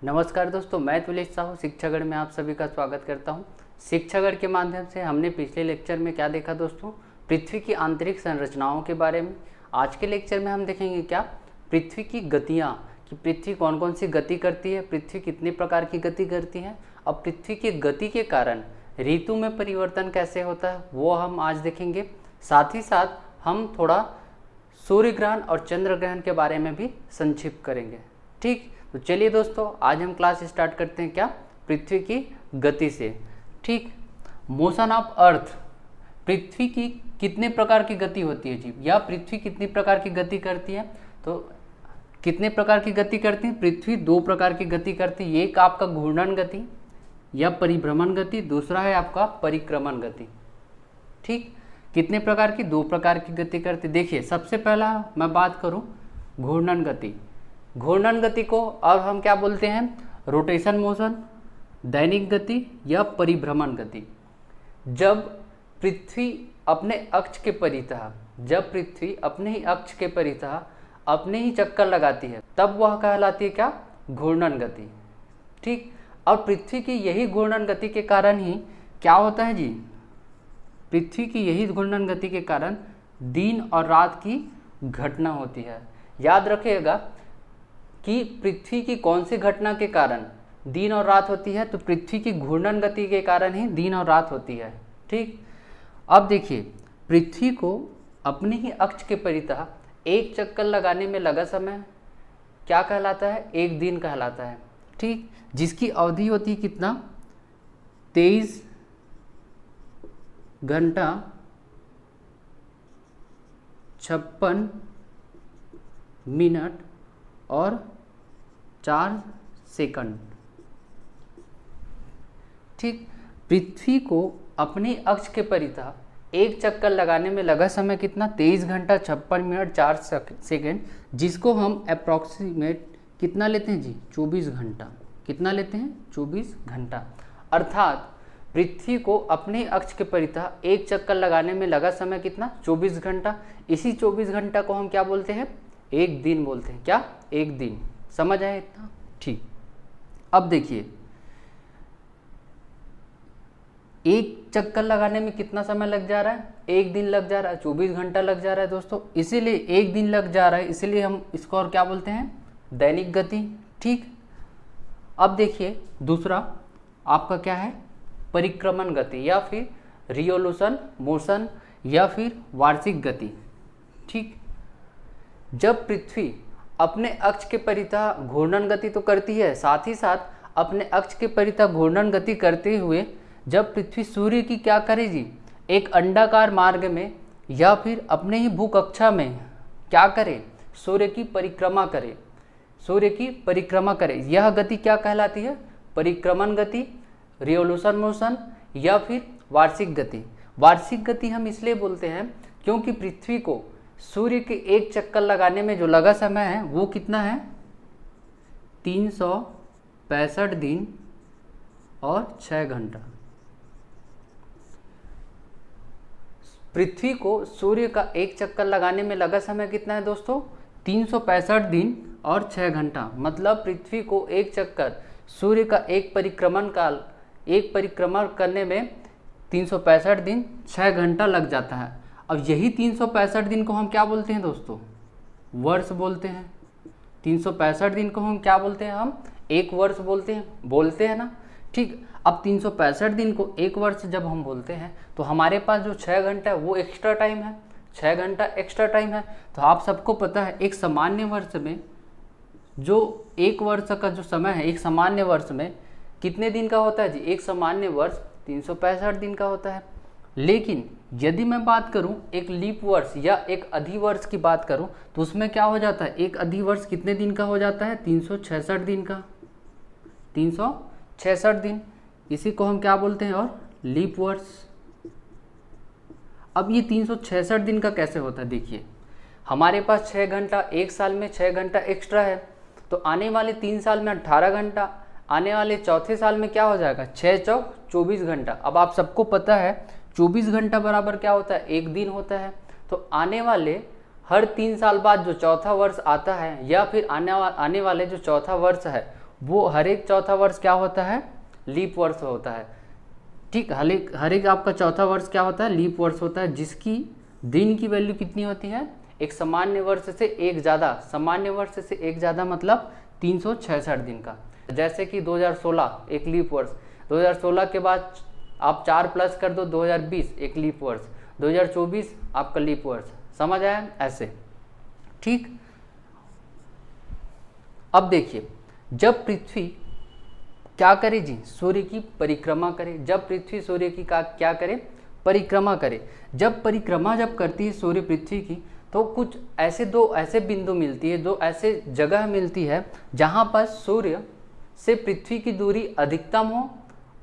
नमस्कार दोस्तों, मैं तुलेश साहू शिक्षागढ़ में आप सभी का स्वागत करता हूं। शिक्षागढ़ के माध्यम से हमने पिछले लेक्चर में क्या देखा दोस्तों, पृथ्वी की आंतरिक संरचनाओं के बारे में। आज के लेक्चर में हम देखेंगे क्या, पृथ्वी की गतियां, कि पृथ्वी कौन कौन सी गति करती है, पृथ्वी कितने प्रकार की गति करती है, और पृथ्वी की गति के कारण ऋतु में परिवर्तन कैसे होता है वो हम आज देखेंगे। साथ ही साथ हम थोड़ा सूर्य ग्रहण और चंद्र ग्रहण के बारे में भी संक्षिप्त करेंगे। ठीक, तो चलिए दोस्तों, आज हम क्लास स्टार्ट करते हैं क्या, पृथ्वी की गति से। ठीक, मोशन ऑफ अर्थ, पृथ्वी की कितने प्रकार की गति होती है जी, या पृथ्वी कितनी प्रकार की गति करती है। तो कितने प्रकार की गति करती है पृथ्वी, दो प्रकार की गति करती है। एक आपका घूर्णन गति या परिभ्रमण गति, दूसरा है आपका परिक्रमण गति। ठीक, कितने प्रकार की, दो प्रकार की गति करती। देखिए, सबसे पहला मैं बात करूं घूर्णन गति। घूर्णन गति को अब हम क्या बोलते हैं, रोटेशन मोशन, दैनिक गति या परिभ्रमण गति। जब पृथ्वी अपने अक्ष के परितः, जब पृथ्वी अपने ही अक्ष के परितः अपने ही चक्कर लगाती है, तब वह कहलाती है क्या, घूर्णन गति। ठीक, और पृथ्वी की यही घूर्णन गति के कारण ही क्या होता है जी, पृथ्वी की यही घूर्णन गति के कारण दिन और रात की घटना होती है। याद रखिएगा कि पृथ्वी की कौन सी घटना के कारण दिन और रात होती है, तो पृथ्वी की घूर्णन गति के कारण ही दिन और रात होती है। ठीक, अब देखिए, पृथ्वी को अपने ही अक्ष के परितः एक चक्कर लगाने में लगा समय क्या कहलाता है, एक दिन कहलाता है। ठीक, जिसकी अवधि होती है कितना, 23 घंटा 56 मिनट और 4 सेकंड। ठीक, पृथ्वी को अपने अक्ष के परितः एक चक्कर लगाने में लगा समय कितना, 23 घंटा 56 मिनट 4 सेकंड, जिसको हम अप्रॉक्सीमेट कितना लेते हैं जी, 24 घंटा। कितना लेते हैं, 24 घंटा। अर्थात पृथ्वी को अपने अक्ष के परितः एक चक्कर लगाने में लगा समय कितना, 24 घंटा। इसी 24 घंटा को हम क्या बोलते हैं, एक दिन बोलते हैं। क्या, एक दिन। समझ आया इतना। ठीक, अब देखिए, एक चक्कर लगाने में कितना समय लग जा रहा है, एक दिन लग जा रहा है, 24 घंटा लग जा रहा है दोस्तों। इसीलिए एक दिन लग जा रहा है, इसीलिए हम इसको और क्या बोलते हैं, दैनिक गति। ठीक, अब देखिए, दूसरा आपका क्या है, परिक्रमण गति या फिर रिवोल्यूशन मोशन या फिर वार्षिक गति। ठीक, जब पृथ्वी अपने अक्ष के परितः घूर्णन गति तो करती है, साथ ही साथ अपने अक्ष के परितः घूर्णन गति करते हुए जब पृथ्वी सूर्य की क्या करेगी, एक अंडाकार मार्ग में या फिर अपने ही भूकक्षा में क्या करे, सूर्य की परिक्रमा करे, सूर्य की परिक्रमा करे, यह गति क्या कहलाती है, परिक्रमण गति, रिवोल्यूशन मोशन या फिर वार्षिक गति। वार्षिक गति हम इसलिए बोलते हैं क्योंकि पृथ्वी को सूर्य के एक चक्कर लगाने में जो लगा समय है वो कितना है, 365 दिन और 6 घंटा। पृथ्वी को सूर्य का एक चक्कर लगाने में लगा समय कितना है दोस्तों, 365 दिन और 6 घंटा। मतलब पृथ्वी को एक चक्कर सूर्य का एक परिक्रमण करने में 365 दिन 6 घंटा लग जाता है। अब यही 365 दिन को हम क्या बोलते हैं दोस्तों, वर्ष बोलते हैं। 365 दिन को हम क्या बोलते हैं, हम एक वर्ष बोलते हैं ना। ठीक, अब 365 दिन को एक वर्ष जब हम बोलते हैं तो हमारे पास जो 6 घंटा है वो एक्स्ट्रा टाइम है, 6 घंटा एक्स्ट्रा टाइम है। तो आप सबको पता है एक सामान्य वर्ष में जो एक वर्ष का जो समय है, एक सामान्य वर्ष में कितने दिन का होता है जी, एक सामान्य वर्ष 365 दिन का होता है। लेकिन यदि मैं बात करूं एक लीप वर्ष या एक अधिवर्ष की बात करूं तो उसमें क्या हो जाता है, एक अधिवर्ष कितने दिन का हो जाता है, 366 दिन का, 366 दिन। इसी को हम क्या बोलते हैं, और लीप वर्ष। अब ये 366 दिन का कैसे होता है, देखिए हमारे पास 6 घंटा, एक साल में 6 घंटा एक्स्ट्रा है, तो आने वाले 3 साल में 18 घंटा, आने वाले चौथे साल में क्या हो जाएगा, 6 चौक 24 घंटा। अब आप सबको पता है 24 घंटा बराबर क्या होता है, एक दिन होता है। तो आने वाले हर 3 साल बाद जो चौथा वर्ष आता है या फिर आने वाले जो चौथा वर्ष है वो हर एक चौथा वर्ष क्या होता है, लीप वर्ष होता है। ठीक, हर एक आपका चौथा वर्ष क्या होता है, लीप वर्ष होता है, जिसकी दिन की वैल्यू कितनी होती है, एक सामान्य वर्ष से एक ज़्यादा, सामान्य वर्ष से एक ज़्यादा मतलब 366 दिन का। जैसे कि 2016 एक लीप वर्ष, 2016 के बाद आप 4 प्लस कर दो 2020 एक लीप वर्ष, 2024 आपका लीप वर्ष। समझ आया ऐसे। ठीक, अब देखिए, जब पृथ्वी क्या करे जी, सूर्य की परिक्रमा करे। जब पृथ्वी सूर्य की क्या करे, परिक्रमा करे। जब परिक्रमा जब करती है सूर्य पृथ्वी की, तो कुछ ऐसे दो ऐसे बिंदु मिलती है, दो ऐसे जगह मिलती है जहाँ पर सूर्य से पृथ्वी की दूरी अधिकतम हो,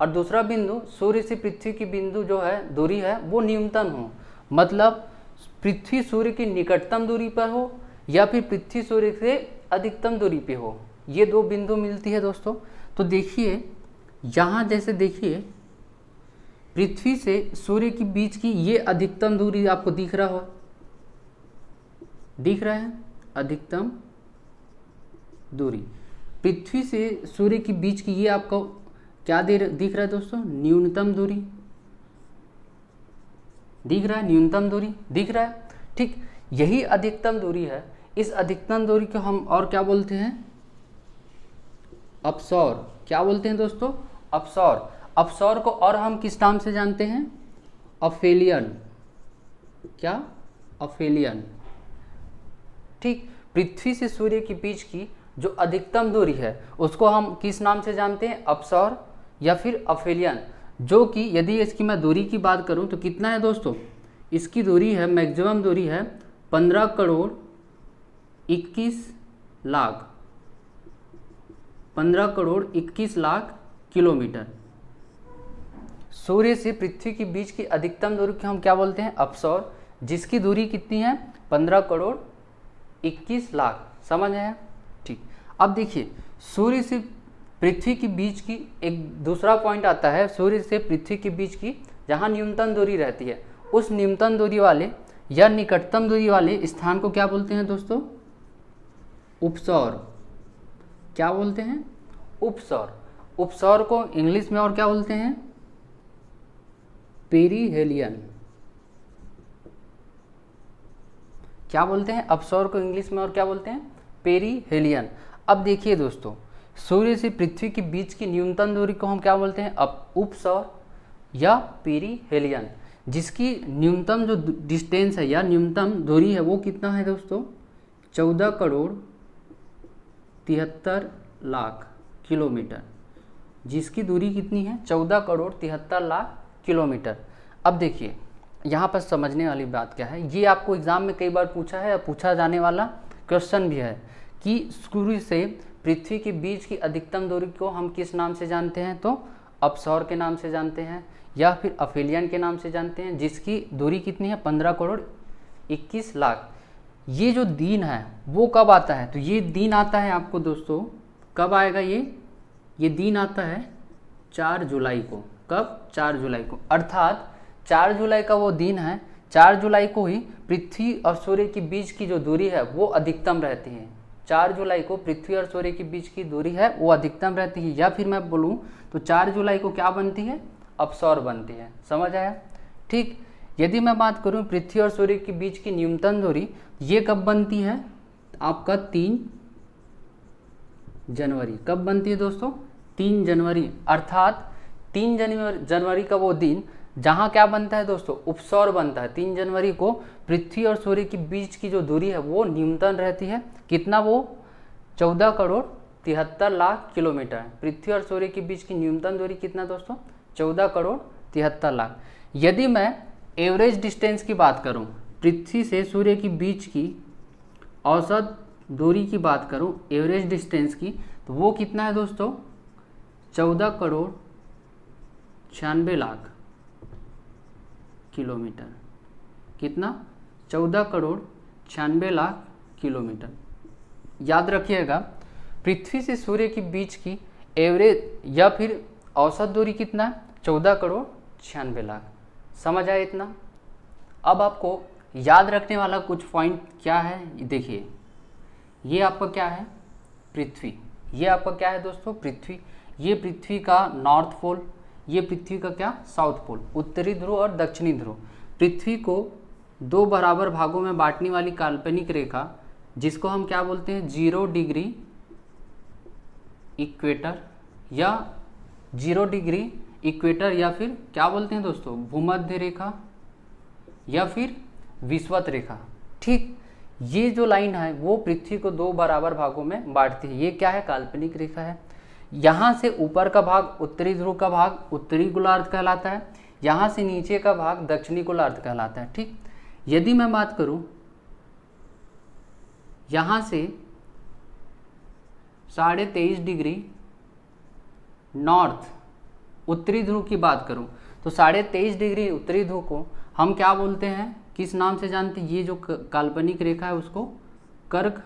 और दूसरा बिंदु सूर्य से पृथ्वी की बिंदु जो है दूरी है वो न्यूनतम हो। मतलब पृथ्वी सूर्य की निकटतम दूरी पर हो या फिर पृथ्वी सूर्य से अधिकतम दूरी पे हो, ये दो बिंदु मिलती है दोस्तों। तो देखिए यहाँ, जैसे देखिए पृथ्वी से सूर्य के बीच की ये अधिकतम दूरी आपको दिख रहा है, अधिकतम दूरी। पृथ्वी से सूर्य के बीच की ये आपको क्या दिख रहा है दोस्तों, न्यूनतम दूरी दिख रहा है, न्यूनतम दूरी दिख रहा है। ठीक, यही अधिकतम दूरी है। इस अधिकतम दूरी को हम और क्या बोलते हैं, अपसौर। क्या बोलते हैं दोस्तों, अपसौर। अपसौर को और हम किस नाम से जानते हैं, अफेलियन। क्या, अफेलियन। ठीक, पृथ्वी से सूर्य के बीच की जो अधिकतम दूरी है उसको हम किस नाम से जानते हैं, अपसौर या फिर अफेलियन। जो कि यदि इसकी मैं दूरी की बात करूं तो कितना है दोस्तों, इसकी दूरी है, मैक्सिमम दूरी है 15 करोड़ 21 लाख, 15 करोड़ 21 लाख किलोमीटर। सूर्य से पृथ्वी के बीच की अधिकतम दूरी को हम क्या बोलते हैं, अपसौर, जिसकी दूरी कितनी है, 15 करोड़ 21 लाख। समझ आया। ठीक, अब देखिए सूर्य से पृथ्वी के बीच की एक दूसरा पॉइंट आता है, सूर्य से पृथ्वी के बीच की जहाँ न्यूनतम दूरी रहती है, उस न्यूनतम दूरी वाले या निकटतम दूरी वाले स्थान को क्या बोलते हैं दोस्तों, उपसौर। क्या बोलते हैं, उपसौर। उपसौर को इंग्लिश में और क्या बोलते हैं, पेरीहेलियन। क्या बोलते हैं, अपसौर को इंग्लिश में और क्या बोलते हैं, पेरीहेलियन। अब देखिए दोस्तों, सूर्य से पृथ्वी के बीच की न्यूनतम दूरी को हम क्या बोलते हैं, उपसौर या पेरीहेलियन, जिसकी न्यूनतम जो डिस्टेंस है या न्यूनतम दूरी है वो कितना है दोस्तों, 14 करोड़ 73 लाख किलोमीटर। जिसकी दूरी कितनी है, 14 करोड़ 73 लाख किलोमीटर। अब देखिए यहाँ पर समझने वाली बात क्या है, ये आपको एग्जाम में कई बार पूछा है, पूछा जाने वाला क्वेश्चन भी है कि सूर्य से पृथ्वी के बीच की अधिकतम दूरी को हम किस नाम से जानते हैं, तो अपसौर के नाम से जानते हैं या फिर अफेलियन के नाम से जानते हैं, जिसकी दूरी कितनी है, 15 करोड़ 21 लाख। ये जो दिन है वो कब आता है, तो ये दिन आता है आपको दोस्तों, कब आएगा ये दिन आता है 4 जुलाई को। कब, 4 जुलाई को। अर्थात 4 जुलाई का वो दिन है, 4 जुलाई को ही पृथ्वी और सूर्य के बीच की जो दूरी है वो अधिकतम रहती है। 4 जुलाई को पृथ्वी और सूर्य के बीच की दूरी है वो अधिकतम रहती है, या फिर मैं बोलूँ तो 4 जुलाई को क्या बनती है, अपसौर बनती है। समझ आया। ठीक, यदि मैं बात करूँ पृथ्वी और सूर्य के बीच की न्यूनतम दूरी, ये कब बनती है आपका, 3 जनवरी। कब बनती है दोस्तों, 3 जनवरी। अर्थात 3 जनवरी का वो दिन जहाँ क्या बनता है दोस्तों, उपसौर बनता है। 3 जनवरी को पृथ्वी और सूर्य के बीच की जो दूरी है वो न्यूनतम रहती है, कितना, वो 14 करोड़ 73 लाख किलोमीटर। पृथ्वी और सूर्य के बीच की न्यूनतम दूरी कितना दोस्तों, 14 करोड़ 73 लाख। यदि मैं एवरेज डिस्टेंस की बात करूं, पृथ्वी से सूर्य के बीच की औसत दूरी की बात करूं, एवरेज डिस्टेंस की, तो वो कितना है दोस्तों, 14 करोड़ 96 लाख किलोमीटर। कितना, 14 करोड़ 96 लाख किलोमीटर। याद रखिएगा, पृथ्वी से सूर्य के बीच की एवरेज या फिर औसत दूरी कितना है, 14 करोड़ 96 लाख। समझ आया इतना। अब आपको याद रखने वाला कुछ पॉइंट क्या है, देखिए ये आपका क्या है, पृथ्वी, ये आपका क्या है दोस्तों, पृथ्वी। ये पृथ्वी का नॉर्थ पोल, ये पृथ्वी का क्या, साउथ पोल, उत्तरी ध्रुव और दक्षिणी ध्रुव। पृथ्वी को दो बराबर भागों में बांटने वाली काल्पनिक रेखा जिसको हम क्या बोलते हैं, 0 डिग्री इक्वेटर, या 0 डिग्री इक्वेटर, या फिर क्या बोलते हैं दोस्तों, भूमध्य रेखा, या फिर विषुवत रेखा। ठीक, ये जो लाइन है वो पृथ्वी को दो बराबर भागों में बांटती है। ये क्या है, काल्पनिक रेखा है। यहाँ से ऊपर का भाग, उत्तरी ध्रुव का भाग उत्तरी गोलार्ध कहलाता है, यहाँ से नीचे का भाग दक्षिणी गोलार्ध कहलाता है। ठीक, यदि मैं बात करूँ यहाँ से 23.5 डिग्री नॉर्थ उत्तरी ध्रुव की बात करूं तो 23.5 डिग्री उत्तरी ध्रुव को हम क्या बोलते हैं, किस नाम से जानते हैं, ये जो काल्पनिक रेखा है उसको कर्क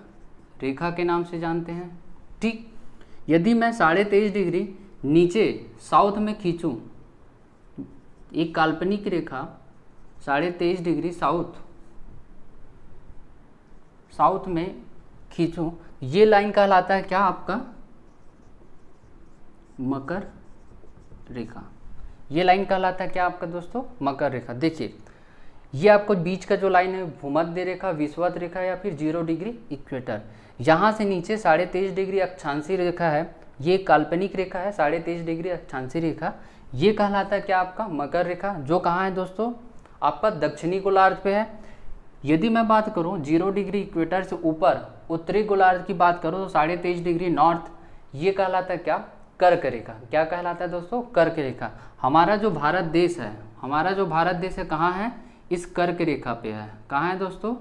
रेखा के नाम से जानते हैं। ठीक, यदि मैं 23.5 डिग्री नीचे साउथ में खींचूं, एक काल्पनिक रेखा 23.5 डिग्री साउथ में खींचूं, ये लाइन कहलाता है क्या, आपका मकर रेखा। ये लाइन कहलाता है क्या आपका दोस्तों, मकर रेखा। देखिए ये आपको बीच का जो लाइन है भूमध्य रेखा, विषुवत रेखा, या फिर 0 डिग्री इक्वेटर। यहाँ से नीचे 23.5 डिग्री अक्षांशीय रेखा है, ये काल्पनिक रेखा है 23.5 डिग्री अक्षांशीय रेखा। ये कहलाता है क्या आपका, मकर रेखा, जो कहाँ है दोस्तों, आपका दक्षिणी गोलार्ध पे है। यदि मैं बात करूँ 0 डिग्री इक्वेटर से ऊपर उत्तरी गोलार्ध की बात करूँ तो 23.5 डिग्री नॉर्थ, ये कहलाता है क्या, कर्क रेखा। क्या कहलाता है दोस्तों, कर्क रेखा। हमारा जो भारत देश है कहाँ है, इस कर्क रेखा पे है। कहाँ है दोस्तों,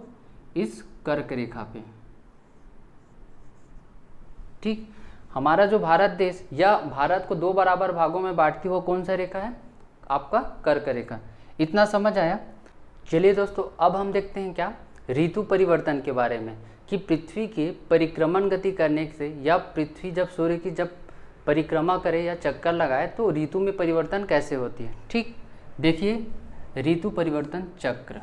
इस कर्क रेखा पे। ठीक, हमारा जो भारत देश या भारत को दो बराबर भागों में बांटती वो कौन सा रेखा है, आपका कर्क रेखा। इतना समझ आया। चलिए दोस्तों अब हम देखते हैं क्या, ऋतु परिवर्तन के बारे में, कि पृथ्वी के परिक्रमण गति करने से, या पृथ्वी जब सूर्य की जब परिक्रमा करे या चक्कर लगाए तो ऋतु में परिवर्तन कैसे होती है। ठीक, देखिए ऋतु परिवर्तन चक्र।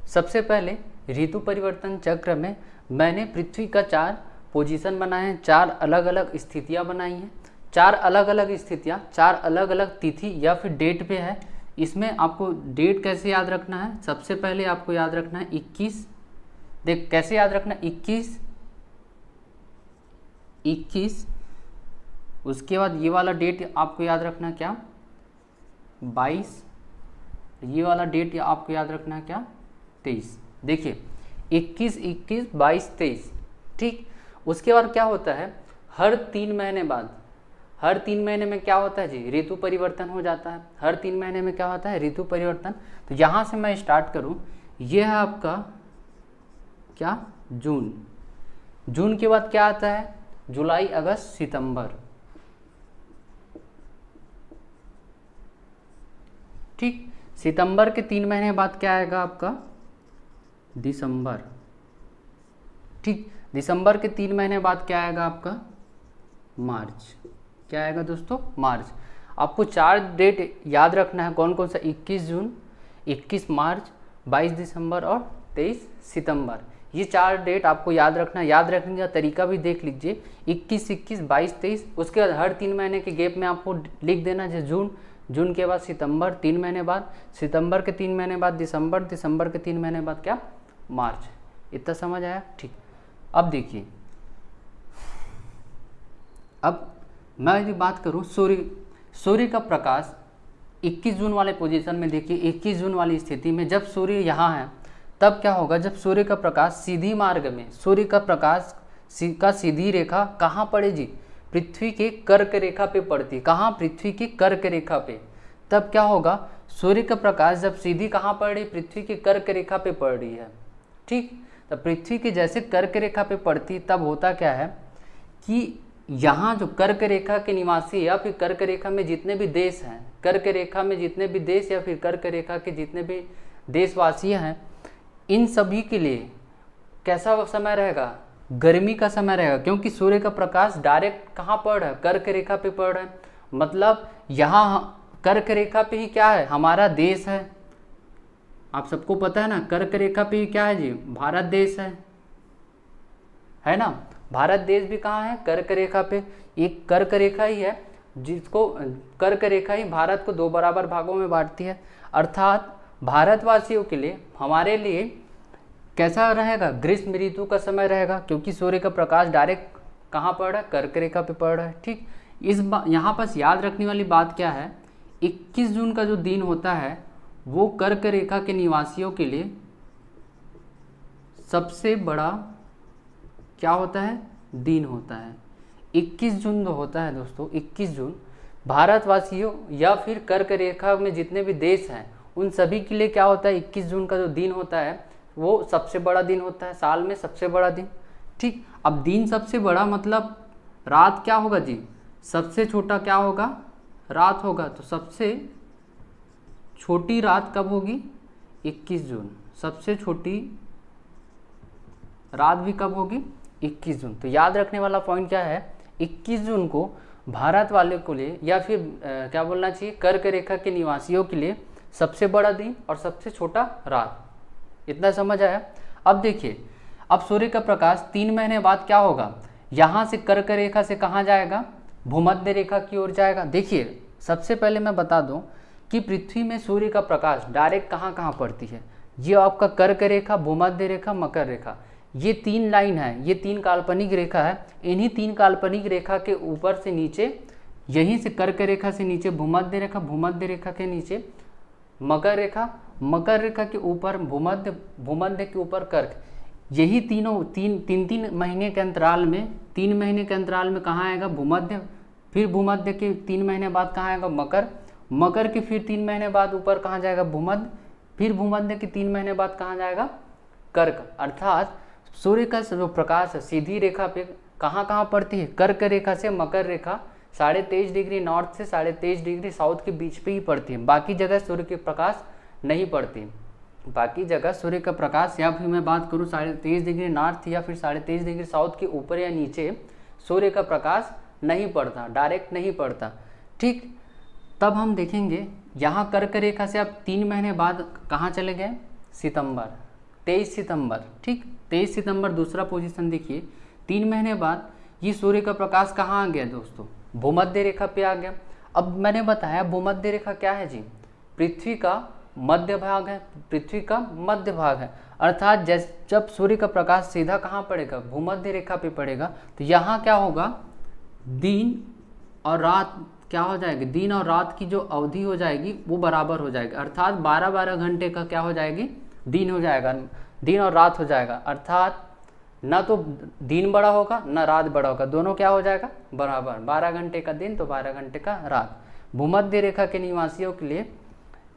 सबसे पहले ऋतु परिवर्तन चक्र में मैंने पृथ्वी का 4 पोजीशन बनाए हैं, 4 अलग अलग स्थितियां बनाई हैं। 4 अलग अलग स्थितियां 4 अलग अलग तिथि या फिर डेट पे है। इसमें आपको डेट कैसे याद रखना है, सबसे पहले आपको याद रखना है 21। देख कैसे याद रखना है, 21, उसके बाद ये वाला डेट आपको याद रखना है क्या, 22, ये वाला डेट आपको याद रखना है क्या, 23। देखिए 21, 22, 23। ठीक, उसके बाद क्या होता है, हर 3 महीने में क्या होता है जी, ऋतु परिवर्तन हो जाता है। हर 3 महीने में क्या होता है, ऋतु परिवर्तन। तो यहाँ से मैं स्टार्ट करूँ, ये है आपका क्या, जून के बाद क्या आता है, जुलाई, अगस्त, सितंबर। ठीक, सितंबर के 3 महीने बाद क्या आएगा आपका, दिसंबर। ठीक, दिसंबर के 3 महीने बाद क्या आएगा आपका, मार्च। क्या आएगा दोस्तों, मार्च। आपको 4 डेट याद रखना है, कौन कौन सा, 21 जून, 21 मार्च, 22 दिसंबर और 23 सितंबर। ये 4 डेट आपको याद रखना है। याद रखने का तरीका भी देख लीजिए, 21, 22, 23। उसके बाद हर 3 महीने के गैप में आपको लिख देना जैसे जून के बाद सितंबर, 3 महीने बाद सितंबर के 3 महीने बाद दिसंबर, दिसंबर के 3 महीने बाद क्या, मार्च। इतना समझ आया। ठीक, अब देखिए, अब मैं यदि बात करूं सूर्य का प्रकाश 21 जून वाले पोजीशन में, देखिए 21 जून वाली स्थिति में जब सूर्य यहाँ है तब क्या होगा, जब सूर्य का प्रकाश सीधी मार्ग में, सूर्य का प्रकाश का सीधी रेखा कहाँ पड़े जी, पृथ्वी के कर्क रेखा पे पड़ती। कहाँ, पृथ्वी की कर्क रेखा पे। तब क्या होगा, सूर्य का प्रकाश जब सीधी कहाँ पड़ रही, पृथ्वी की कर्क रेखा पे पड़ रही है। ठीक, तब पृथ्वी के जैसे कर्क रेखा पे पड़ती, तब होता क्या है कि यहाँ जो कर्क रेखा के निवासी या फिर कर्क रेखा में जितने भी देश हैं, कर्क रेखा में जितने भी देश या फिर कर्क रेखा के जितने भी देशवासी हैं, इन सभी के लिए कैसा समय रहेगा, गर्मी का समय रहेगा, क्योंकि सूर्य का प्रकाश डायरेक्ट कहाँ पड़ रहा है, कर्क रेखा पे पड़ रहा है। मतलब यहाँ कर्क रेखा पे ही क्या है, हमारा देश है। आप सबको पता है ना, कर्क रेखा पे ही क्या है जी, भारत देश है। है ना। भारत देश भी कहाँ है, कर्क रेखा पे, एक कर्क रेखा ही है जिसको कर्क रेखा ही भारत को 2 बराबर भागों में बांटती है। अर्थात भारतवासियों के लिए, हमारे लिए कैसा रहेगा, ग्रीष्म ऋतु का समय रहेगा, क्योंकि सूर्य का प्रकाश डायरेक्ट कहाँ पड़ रहा है, कर्क रेखा पे पड़ रहा है। ठीक, यहाँ पास याद रखने वाली बात क्या है, 21 जून का जो दिन होता है वो कर्क रेखा के निवासियों के लिए सबसे बड़ा क्या होता है, दिन होता है। 21 जून जो होता है दोस्तों, 21 जून भारतवासियों या फिर कर्क रेखा में जितने भी देश हैं उन सभी के लिए क्या होता है, 21 जून का जो दिन होता है वो सबसे बड़ा दिन होता है, साल में सबसे बड़ा दिन। ठीक, अब दिन सबसे बड़ा मतलब रात क्या होगा जी, सबसे छोटा क्या होगा, रात होगा। तो सबसे छोटी रात कब होगी, 21 जून। सबसे छोटी रात भी कब होगी, 21 जून। तो याद रखने वाला पॉइंट क्या है, 21 जून को भारत वाले को लिए या फिर क्या बोलना चाहिए, कर्क रेखा के निवासियों के लिए सबसे बड़ा दिन और सबसे छोटा रात। इतना समझ आया। अब देखिए, अब सूर्य का प्रकाश 3 महीने बाद क्या होगा, यहाँ से कर्क रेखा से कहाँ जाएगा, भूमध्य रेखा की ओर जाएगा। देखिए, सबसे पहले मैं बता दूं कि पृथ्वी में सूर्य का प्रकाश डायरेक्ट कहाँ कहाँ पड़ती है। ये आपका कर्क रेखा, भूमध्य रेखा, मकर रेखा, ये 3 लाइन है, ये 3 काल्पनिक रेखा है। इन्हीं 3 काल्पनिक रेखा के ऊपर से नीचे, यहीं से कर्क रेखा से नीचे भूमध्य रेखा, भूमध्य रेखा के नीचे मकर रेखा, मकर रेखा के ऊपर भूमध्य, भूमध्य के ऊपर कर्क। यही तीन महीने के अंतराल में, 3 महीने के अंतराल में कहाँ आएगा, भूमध्य, फिर भूमध्य के 3 महीने बाद कहाँ आएगा, मकर, मकर के फिर 3 महीने बाद ऊपर कहाँ जाएगा, भूमध्य, फिर भूमध्य के 3 महीने बाद कहाँ जाएगा, कर्क। अर्थात सूर्य का जो प्रकाश है सीधी रेखा पे कहाँ कहाँ पड़ती है, कर्क रेखा से मकर रेखा 23.5 डिग्री नॉर्थ से 23.5 डिग्री साउथ के बीच पे ही पड़ती है। बाकी जगह सूर्य के प्रकाश नहीं पड़ती, बाकी जगह सूर्य का प्रकाश, या फिर मैं बात करूँ 23.5 डिग्री नॉर्थ या फिर 23.5 डिग्री साउथ के ऊपर या नीचे सूर्य का प्रकाश नहीं पड़ता, डायरेक्ट नहीं पड़ता। ठीक, तब हम देखेंगे यहाँ कर्क रेखा से अब 3 महीने बाद कहाँ चले गए, सितंबर, 23 सितंबर। ठीक, 23 सितंबर दूसरा पोजीशन देखिए। 3 महीने बाद ये सूर्य का प्रकाश कहाँ आ गया दोस्तों, भूमध्य रेखा पे आ गया। अब मैंने बताया भूमध्य रेखा क्या है जी, पृथ्वी का मध्य भाग है, पृथ्वी का मध्य भाग है। अर्थात जब सूर्य का प्रकाश सीधा कहाँ पड़ेगा, भूमध्य रेखा पे पड़ेगा, तो यहाँ क्या होगा, दिन और रात क्या हो जाएगी, दिन और रात की जो अवधि हो जाएगी वो बराबर हो जाएगी। अर्थात 12-12 घंटे का क्या हो जाएगी, दिन हो जाएगा, दिन और रात हो जाएगा। अर्थात ना तो दिन बड़ा होगा ना रात बड़ा होगा, दोनों क्या हो जाएगा, बराबर। 12 घंटे का दिन तो 12 घंटे का रात। भूमध्य रेखा के निवासियों के लिए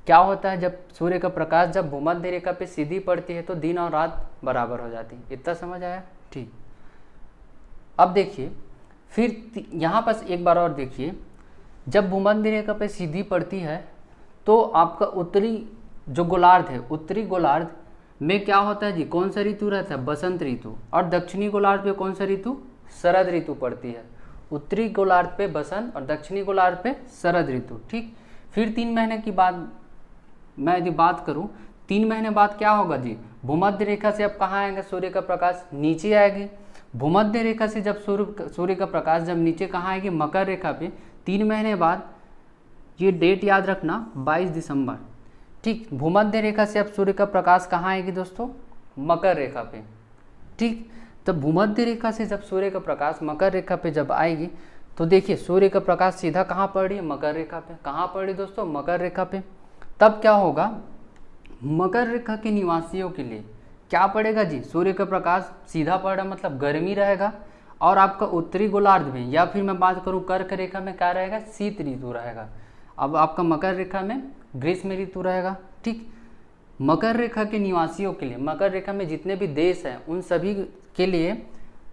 क्या होता है, जब सूर्य का प्रकाश जब भूमध्य रेखा पे सीधी पड़ती है तो दिन और रात बराबर हो जाती है। इतना समझ आया। ठीक, अब देखिए फिर यहाँ पर एक बार और देखिए, जब भूमध्य रेखा पे सीधी पड़ती है तो आपका उत्तरी जो गोलार्ध है, उत्तरी गोलार्ध में क्या होता है जी, कौन सा ऋतु रहता है, बसंत ऋतु। और दक्षिणी गोलार्ध पे कौन सा ऋतु, शरद ऋतु पड़ती है। उत्तरी गोलार्ध पे बसंत और दक्षिणी गोलार्ध पे शरद ऋतु। ठीक, फिर 3 महीने की बाद मैं यदि बात करूं, 3 महीने बाद क्या होगा जी, भूमध्य रेखा से अब कहाँ आएगा सूर्य का प्रकाश, नीचे आएगी। भूमध्य रेखा से जब सूर्य का प्रकाश जब नीचे कहाँ आएगी, मकर रेखा पे। 3 महीने बाद, ये डेट याद रखना, 22 दिसंबर। ठीक, भूमध्य रेखा से अब सूर्य का प्रकाश कहाँ आएगी दोस्तों, मकर रेखा पे। ठीक, तब भूमध्य रेखा से जब सूर्य का प्रकाश मकर रेखा पे जब आएगी तो देखिए सूर्य का प्रकाश सीधा कहाँ पड़ रही है, मकर रेखा पे। कहाँ पड़ रही दोस्तों, मकर रेखा पे। तब क्या होगा, मकर रेखा के निवासियों के लिए क्या पड़ेगा जी, सूर्य का प्रकाश सीधा पड़ रहा मतलब गर्मी रहेगा। और आपका उत्तरी गोलार्ध में या फिर मैं बात करूँ कर्क रेखा में क्या रहेगा, शीत ऋतु रहेगा। अब आपका मकर रेखा में ग्रीष्म ऋतु रहेगा। ठीक, मकर रेखा के निवासियों के लिए, मकर रेखा में जितने भी देश हैं उन सभी के लिए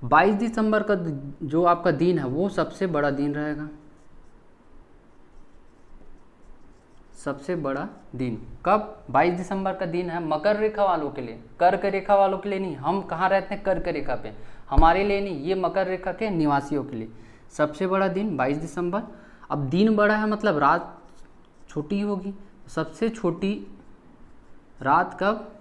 22 दिसंबर का जो आपका दिन है वो सबसे बड़ा दिन रहेगा, सबसे बड़ा दिन। कब, 22 दिसंबर का दिन है मकर रेखा वालों के लिए, कर्क रेखा वालों के लिए नहीं। हम कहाँ रहते हैं, कर्क रेखा पे, हमारे लिए नहीं, ये मकर रेखा के निवासियों के लिए सबसे बड़ा दिन 22 दिसंबर। अब दिन बड़ा है मतलब रात छोटी होगी। सबसे छोटी रात कब,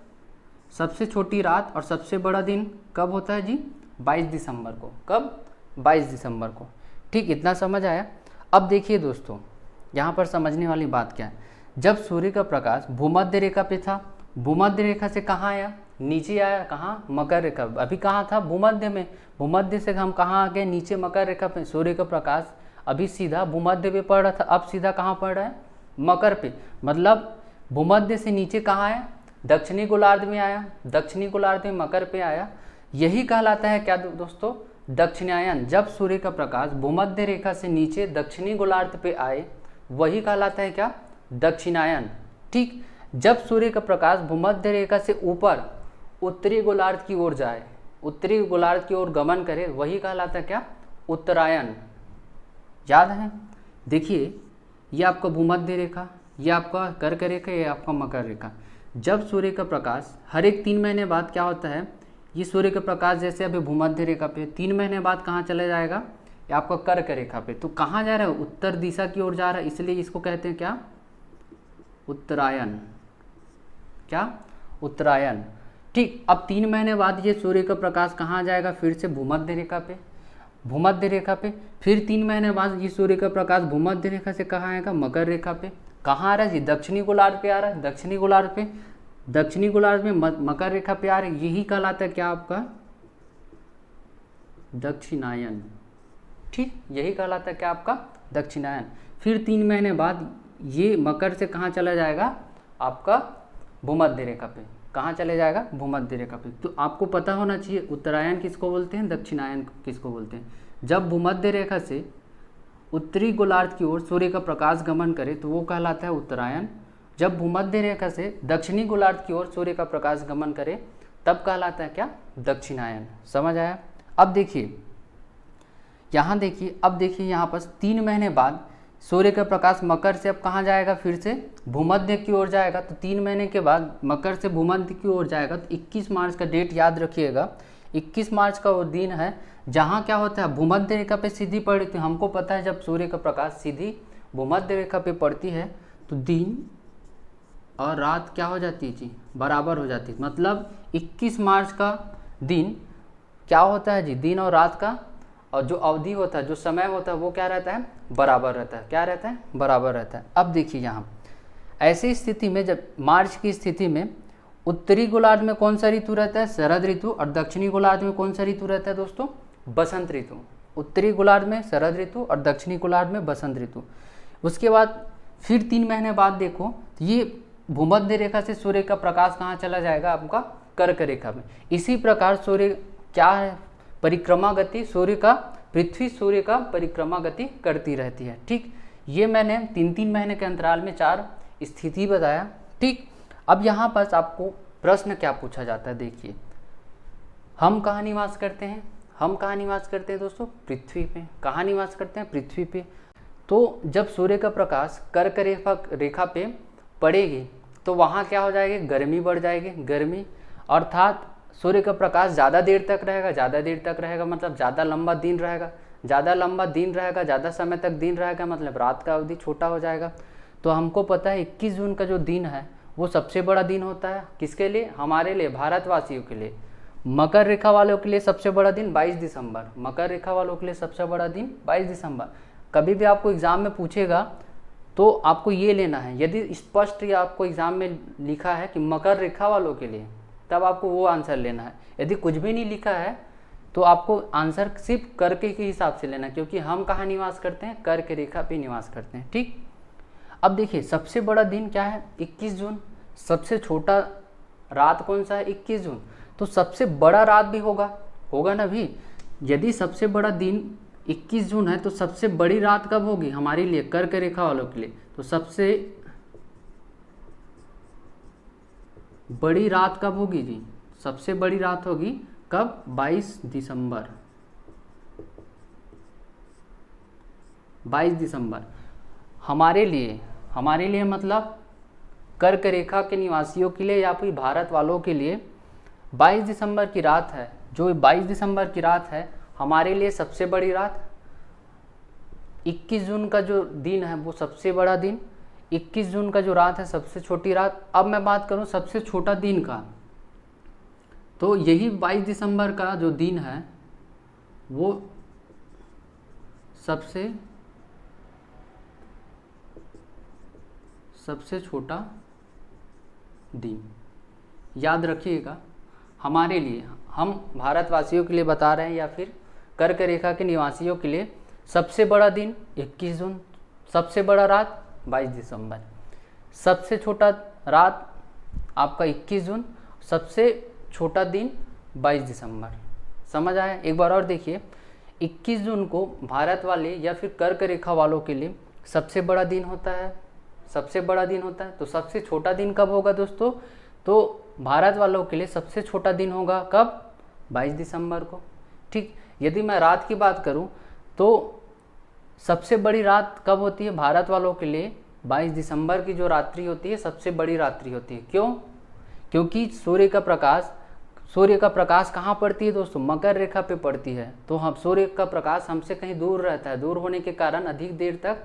सबसे छोटी रात और सबसे बड़ा दिन कब होता है जी, 22 दिसंबर को। कब? 22 दिसंबर को। ठीक, इतना समझ आया। अब देखिए दोस्तों, यहाँ पर समझने वाली बात क्या है, जब सूर्य का प्रकाश भूमध्य रेखा पे था, भूमध्य रेखा से कहाँ आया? नीचे आया। कहाँ? मकर रेखा। अभी कहाँ था? भूमध्य में। भूमध्य से हम कहाँ आ गए? नीचे मकर रेखा पे। सूर्य का प्रकाश अभी सीधा भूमध्य पे पड़ रहा था, अब सीधा कहाँ पड़ रहा है? मकर पे। मतलब भूमध्य से नीचे कहाँ आया? दक्षिणी गोलार्ध में आया। दक्षिणी गोलार्ध में मकर पे आया। यही कहलाता है क्या दोस्तों? दक्षिणायन। जब सूर्य का प्रकाश भूमध्य रेखा से नीचे दक्षिणी गोलार्ध पे आए, वही कहलाता है क्या? दक्षिणायन। ठीक, जब सूर्य का प्रकाश भूमध्य रेखा से ऊपर उत्तरी गोलार्ध की ओर जाए, उत्तरी गोलार्ध की ओर गमन करे, वही कहलाता है क्या? उत्तरायण। याद है? देखिए, ये आपका भूमध्य रेखा, ये आपका कर्क रेखा, ये आपका मकर रेखा। जब सूर्य का प्रकाश हर एक 3 महीने बाद क्या होता है, ये सूर्य का प्रकाश जैसे अभी भूमध्य रेखा पे 3 महीने बाद कहाँ चले जाएगा? ये आपका कर्क रेखा पे। तो कहाँ जा रहा है? उत्तर दिशा की ओर जा रहा है, इसलिए इसको कहते हैं क्या? उत्तरायण। क्या? उत्तरायण। ठीक, अब 3 महीने बाद ये सूर्य का प्रकाश कहाँ जाएगा? फिर से भूमध्य रेखा पे। भूमध्य रेखा पे फिर 3 महीने बाद ये सूर्य का प्रकाश भूमध्य रेखा से कहाँ आएगा? मकर रेखा पे। कहाँ आ रहा है जी? दक्षिणी गोलार्ध पे आ रहा है। दक्षिणी गोलार्ध पे, दक्षिणी गोलार्ध में मकर रेखा पे आ रहा है, यही कहलाता है क्या आपका? दक्षिणायन। ठीक, यही कहलाता है क्या आपका? दक्षिणायन। फिर 3 महीने बाद ये मकर से कहाँ चला जाएगा? आपका भूमध्य रेखा पे। कहाँ चले जाएगा? भूमध्य रेखा पे। तो आपको पता होना चाहिए उत्तरायण किसको बोलते हैं, दक्षिणायन किसको बोलते हैं। जब भूमध्य रेखा से उत्तरी गोलार्ध की ओर सूर्य का प्रकाश गमन करे तो वो कहलाता है उत्तरायण। जब भूमध्य रेखा से दक्षिणी गोलार्ध की ओर सूर्य का प्रकाश गमन करे तब कहलाता है क्या? दक्षिणायन। समझ आया? अब देखिए, यहाँ देखिए, अब देखिए यहाँ पर 3 महीने बाद सूर्य का प्रकाश मकर से अब कहाँ जाएगा? फिर से भूमध्य की ओर जाएगा। तो 3 महीने के बाद मकर से भूमध्य की ओर जाएगा। तो 21 मार्च का डेट याद रखिएगा। 21 मार्च का वो दिन है जहाँ क्या होता है? भूमध्य रेखा पे सीधी पड़ती है। हमको पता है जब सूर्य का प्रकाश सीधी भूमध्य रेखा पे पड़ती है तो दिन और रात क्या हो जाती है जी? बराबर हो जाती है। मतलब 21 मार्च का दिन क्या होता है जी? दिन और रात का और जो अवधि होता है, जो समय होता है, वो क्या रहता है? बराबर रहता है। क्या रहता है? बराबर रहता है। अब देखिए यहाँ ऐसी स्थिति में, जब मार्च की स्थिति में उत्तरी गोलार्ध में कौन सा ऋतु रहता है? शरद ऋतु। और दक्षिणी गोलार्ध में कौन सा ऋतु रहता है दोस्तों? बसंत ऋतु। उत्तरी गोलार्ध में शरद ऋतु और दक्षिणी गोलार्ध में बसंत ऋतु। उसके बाद फिर 3 महीने बाद देखो, ये भूमध्य रेखा से सूर्य का प्रकाश कहाँ चला जाएगा? आपका कर्क रेखा में। इसी प्रकार सूर्य क्या है? परिक्रमा गति सूर्य का, पृथ्वी सूर्य का परिक्रमा गति करती रहती है। ठीक, ये मैंने 3-3 महीने के अंतराल में 4 स्थिति बताया। ठीक, अब यहाँ पर आपको प्रश्न क्या पूछा जाता है? देखिए, हम कहाँ निवास करते हैं? हम कहाँ निवास करते हैं दोस्तों? पृथ्वी पे। कहाँ निवास करते हैं? पृथ्वी पे। तो जब सूर्य का प्रकाश कर्क रेखा पे पड़ेगी तो वहाँ क्या हो जाएगी? गर्मी बढ़ जाएगी। गर्मी अर्थात सूर्य का प्रकाश ज़्यादा देर तक रहेगा। ज़्यादा देर तक रहेगा मतलब ज़्यादा लंबा दिन रहेगा। ज़्यादा लंबा दिन रहेगा, ज़्यादा समय तक दिन रहेगा, मतलब रात का अवधि छोटा हो जाएगा। तो हमको पता है 21 जून का जो दिन है वो सबसे बड़ा दिन होता है। किसके लिए? हमारे लिए, भारतवासियों के लिए। मकर रेखा वालों के लिए सबसे बड़ा दिन 22 दिसंबर। मकर रेखा वालों के लिए सबसे बड़ा दिन 22 दिसंबर। कभी भी आपको एग्ज़ाम में पूछेगा तो आपको ये लेना है, यदि स्पष्ट या आपको एग्ज़ाम में लिखा है कि मकर रेखा वालों के लिए, तब आपको वो आंसर लेना है। यदि कुछ भी नहीं लिखा है तो आपको आंसर सिर्फ कर्क के हिसाब से लेना, क्योंकि हम कहाँ निवास करते हैं? कर्क रेखा पे निवास करते हैं। ठीक, अब देखिए सबसे बड़ा दिन क्या है? 21 जून। सबसे छोटा रात कौन सा है? 21 जून। तो सबसे बड़ा रात भी होगा ना भी। यदि सबसे बड़ा दिन 21 जून है तो सबसे बड़ी रात कब होगी हमारे लिए, कर्क रेखा वालों के लिए? तो सबसे बड़ी रात कब होगी जी? सबसे बड़ी रात होगी कब? 22 दिसंबर। 22 दिसंबर हमारे लिए मतलब कर्क रेखा के निवासियों के लिए या फिर भारत वालों के लिए 22 दिसंबर की रात है। जो 22 दिसंबर की रात है हमारे लिए सबसे बड़ी रात। 21 जून का जो दिन है वो सबसे बड़ा दिन। 21 जून का जो रात है सबसे छोटी रात। अब मैं बात करूं सबसे छोटा दिन का, तो यही 22 दिसंबर का जो दिन है वो सबसे छोटा दिन। याद रखिएगा, हमारे लिए, हम भारतवासियों के लिए बता रहे हैं या फिर कर्क रेखा के निवासियों के लिए सबसे बड़ा दिन 21 जून, सबसे बड़ा रात 22 दिसंबर, सबसे छोटा रात आपका 21 जून, सबसे छोटा दिन 22 दिसंबर। समझ आया? एक बार और देखिए, 21 जून को भारत वाले या फिर कर्क रेखा वालों के लिए सबसे बड़ा दिन होता है, सबसे बड़ा दिन होता है। तो सबसे छोटा दिन कब होगा दोस्तों? तो भारत वालों के लिए सबसे छोटा दिन होगा कब? 22 दिसंबर को। ठीक, यदि मैं रात की बात करूं तो सबसे बड़ी रात कब होती है भारत वालों के लिए? 22 दिसंबर की जो रात्रि होती है सबसे बड़ी रात्रि होती है। क्यों? क्योंकि सूर्य का प्रकाश कहाँ पड़ती है दोस्तों? मकर रेखा पे पड़ती है। तो हम सूर्य का प्रकाश हमसे कहीं दूर रहता है, दूर होने के कारण अधिक देर तक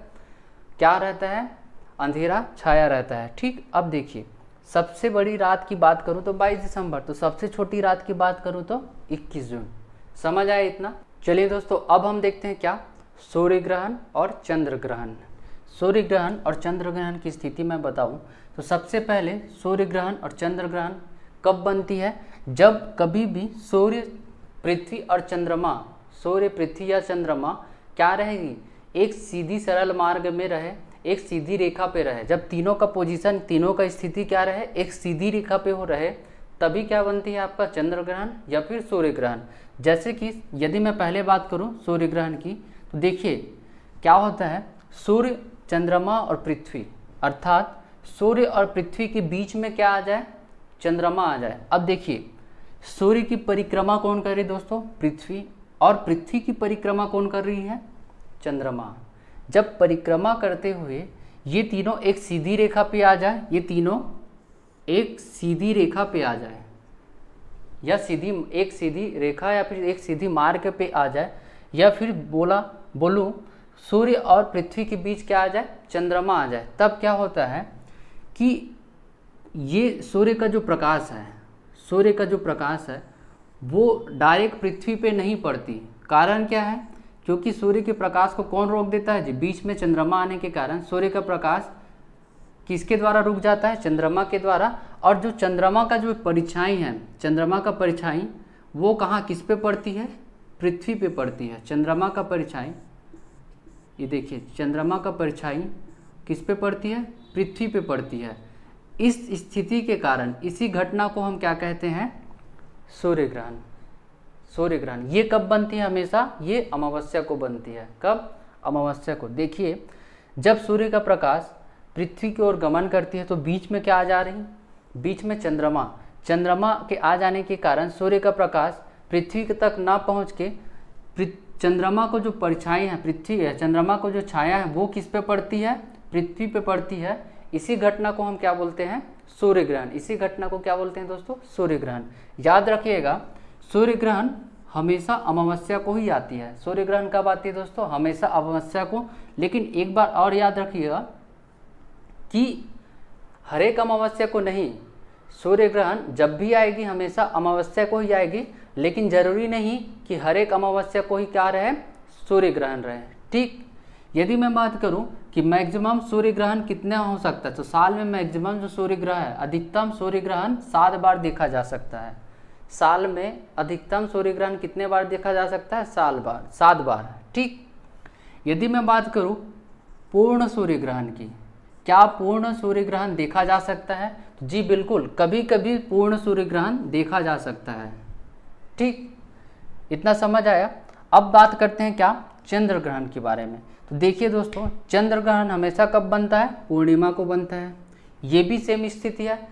क्या रहता है? अंधेरा छाया रहता है। ठीक, अब देखिए, सबसे बड़ी रात की बात करूं तो 22 दिसंबर, तो सबसे छोटी रात की बात करूं तो 21 जून। समझ आया इतना? चलिए दोस्तों, अब हम देखते हैं क्या? सूर्य ग्रहण और चंद्र ग्रहण। सूर्य ग्रहण और चंद्र ग्रहण की स्थिति मैं बताऊं तो सबसे पहले सूर्य ग्रहण और चंद्र ग्रहण कब बनती है? जब कभी भी सूर्य, पृथ्वी और चंद्रमा, सूर्य, पृथ्वी या चंद्रमा क्या रहेगी? एक सीधी सरल मार्ग में रहे, एक सीधी रेखा पे रहे। जब तीनों का पोजीशन, तीनों का स्थिति क्या रहे? एक सीधी रेखा पे हो रहे, तभी क्या बनती है आपका? चंद्र ग्रहण या फिर सूर्य ग्रहण। जैसे कि यदि मैं पहले बात करूं सूर्य ग्रहण की, तो देखिए क्या होता है, सूर्य, चंद्रमा और पृथ्वी, अर्थात सूर्य और पृथ्वी के बीच में क्या आ जाए? चंद्रमा आ जाए। अब देखिए, सूर्य की परिक्रमा कौन कर रही है दोस्तों? पृथ्वी। और पृथ्वी की परिक्रमा कौन कर रही है? चंद्रमा। जब परिक्रमा करते हुए ये तीनों एक सीधी रेखा पे आ जाए, ये तीनों एक सीधी रेखा पे आ जाए, या एक सीधी रेखा या फिर एक सीधी मार्ग पे आ जाए, या फिर बोलूं सूर्य और पृथ्वी के बीच क्या आ जाए? चंद्रमा आ जाए, तब क्या होता है कि ये सूर्य का जो प्रकाश है वो डायरेक्ट पृथ्वी पे नहीं पड़ती। कारण क्या है? क्योंकि सूर्य के प्रकाश को कौन रोक देता है जी? बीच में चंद्रमा आने के कारण सूर्य का प्रकाश किसके द्वारा रुक जाता है? चंद्रमा के द्वारा। और जो चंद्रमा का जो परिछाई है, चंद्रमा का परिछाई वो कहाँ, किस पे पड़ती है? पृथ्वी पे पड़ती है। चंद्रमा का परिछाई, ये देखिए, चंद्रमा का परिछाई किस पे पड़ती है? पृथ्वी पे पड़ती है। इस स्थिति के कारण इसी घटना को हम क्या कहते हैं? सूर्य ग्रहण। सूर्य ग्रहण ये कब बनती है? हमेशा ये अमावस्या को बनती है। कब? अमावस्या को। देखिए, जब सूर्य का प्रकाश पृथ्वी की ओर गमन करती है तो बीच में क्या आ जा रही? बीच में चंद्रमा के आ जाने के कारण सूर्य का प्रकाश पृथ्वी तक ना पहुंच के चंद्रमा को जो परछाई है, पृथ्वी है, चंद्रमा को जो छाया है वो किस पे पड़ती है? पृथ्वी पे पड़ती है। इसी घटना को हम क्या बोलते हैं? सूर्य ग्रहण। इसी घटना को क्या बोलते हैं दोस्तों? सूर्य ग्रहण। याद रखिएगा, सूर्य ग्रहण हमेशा अमावस्या को ही आती है। सूर्य ग्रहण कब आती है दोस्तों? हमेशा अमावस्या को। लेकिन एक बार और याद रखिएगा कि हर एक अमावस्या को नहीं, सूर्य ग्रहण जब भी आएगी हमेशा अमावस्या को ही आएगी, लेकिन जरूरी नहीं कि हर एक अमावस्या को ही क्या रहे? सूर्य ग्रहण रहे। ठीक, यदि मैं बात करूं कि मैक्सिमम सूर्य ग्रहण कितना हो सकता है, तो साल में मैक्सिमम जो सूर्य ग्रहण है, अधिकतम सूर्य ग्रहण 7 बार देखा जा सकता है। साल में अधिकतम सूर्य ग्रहण कितने बार देखा जा सकता है? 7 बार। ठीक, यदि मैं बात करूं पूर्ण सूर्य ग्रहण की, क्या पूर्ण सूर्य ग्रहण देखा जा सकता है? तो जी बिल्कुल, कभी कभी पूर्ण सूर्य ग्रहण देखा जा सकता है। ठीक, इतना समझ आया। अब बात करते हैं क्या? चंद्र ग्रहण के बारे में। तो देखिए दोस्तों, चंद्र ग्रहण हमेशा कब बनता है? पूर्णिमा को बनता है। ये भी सेम स्थिति है,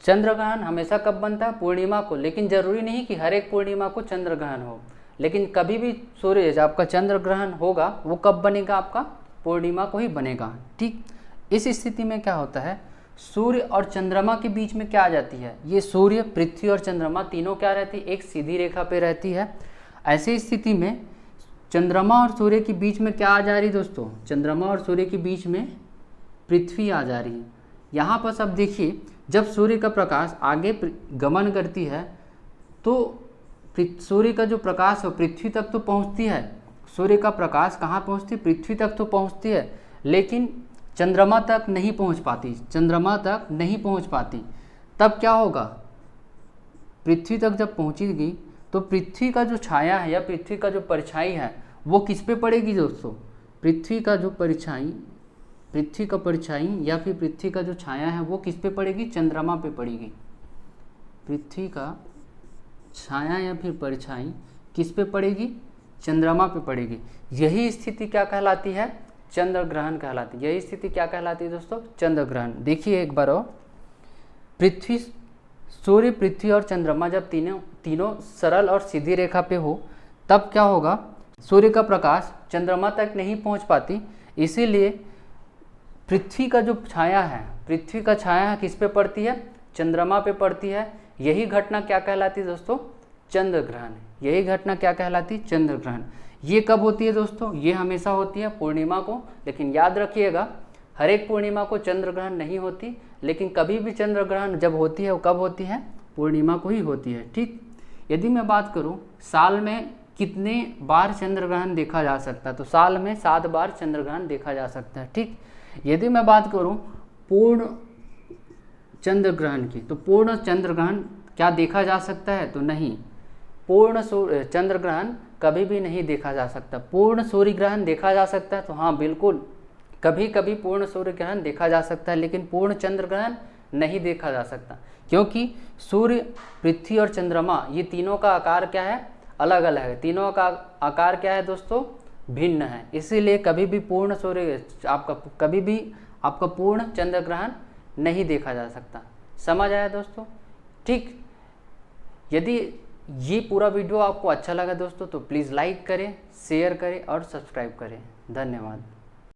चंद्र ग्रहण हमेशा कब बनता है? पूर्णिमा को। लेकिन जरूरी नहीं कि हर एक पूर्णिमा को चंद्र ग्रहण हो, लेकिन कभी भी सूर्य जब आपका चंद्र ग्रहण होगा वो कब बनेगा? आपका पूर्णिमा को ही बनेगा। ठीक, इस स्थिति में क्या होता है? सूर्य और चंद्रमा के बीच में क्या आ जाती है? ये सूर्य, पृथ्वी और चंद्रमा तीनों क्या रहती है? एक सीधी रेखा पे रहती है। ऐसी स्थिति में चंद्रमा और सूर्य के बीच में क्या आ जा रही दोस्तों? चंद्रमा और सूर्य के बीच में पृथ्वी आ जा रही है। यहाँ पर सब देखिए, जब सूर्य का प्रकाश आगे गमन करती है तो सूर्य का जो प्रकाश है पृथ्वी तक तो पहुंचती है, सूर्य का प्रकाश कहाँ पहुंचती है, पृथ्वी तक तो पहुंचती है, लेकिन चंद्रमा तक नहीं पहुंच पाती, चंद्रमा तक नहीं पहुंच पाती। तब क्या होगा, पृथ्वी तक जब पहुंचेगी तो पृथ्वी का जो छाया है या पृथ्वी का जो परछाई है वो किस पे पड़ेगी दोस्तों, पृथ्वी का जो परछाई, पृथ्वी का परछाई या फिर पृथ्वी का जो छाया है वो किस पे पड़ेगी, चंद्रमा पे पड़ेगी। पृथ्वी का छाया या फिर परछाई किस पे पड़ेगी, चंद्रमा पे पड़ेगी। यही स्थिति क्या कहलाती है, चंद्र ग्रहण कहलाती है। यही स्थिति क्या कहलाती है दोस्तों, चंद्र ग्रहण। देखिए एक बार और, पृथ्वी, सूर्य, पृथ्वी और चंद्रमा जब तीनों सरल और सीधी रेखा पे हो तब क्या होगा, सूर्य का प्रकाश चंद्रमा तक नहीं पहुंच पाती, इसीलिए पृथ्वी का जो छाया है, पृथ्वी का छाया किस पे पड़ती है, चंद्रमा पे पड़ती है। यही घटना क्या कहलाती है दोस्तों, चंद्र ग्रहण। यही घटना क्या कहलाती है, चंद्र ग्रहण। ये कब होती है दोस्तों, ये हमेशा होती है पूर्णिमा को, लेकिन याद रखिएगा हर एक पूर्णिमा को चंद्र ग्रहण नहीं होती, लेकिन कभी भी चंद्र ग्रहण जब होती है वो कब होती है, पूर्णिमा को ही होती है। ठीक, यदि मैं बात करूं साल में कितने बार चंद्र ग्रहण देखा जा सकता है, तो साल में 7 बार चंद्र ग्रहण देखा जा सकता है। ठीक, यदि मैं बात करूं पूर्ण चंद्र ग्रहण की, तो पूर्ण चंद्र ग्रहण क्या देखा जा सकता है, तो नहीं, पूर्ण चंद्र ग्रहण कभी भी नहीं देखा जा सकता। पूर्ण सूर्य ग्रहण देखा जा सकता है, तो हाँ बिल्कुल कभी कभी पूर्ण सूर्य ग्रहण देखा जा सकता है, लेकिन पूर्ण चंद्र ग्रहण नहीं देखा जा सकता, क्योंकि सूर्य, पृथ्वी और चंद्रमा ये तीनों का आकार क्या है, अलग अलग है। तीनों का आकार क्या है दोस्तों, भिन्न है, इसीलिए कभी भी पूर्ण सूर्य कभी भी आपका पूर्ण चंद्र ग्रहण नहीं देखा जा सकता। समझ आया दोस्तों। ठीक, यदि ये पूरा वीडियो आपको अच्छा लगा दोस्तों तो प्लीज़ लाइक करें, शेयर करें और सब्सक्राइब करें। धन्यवाद।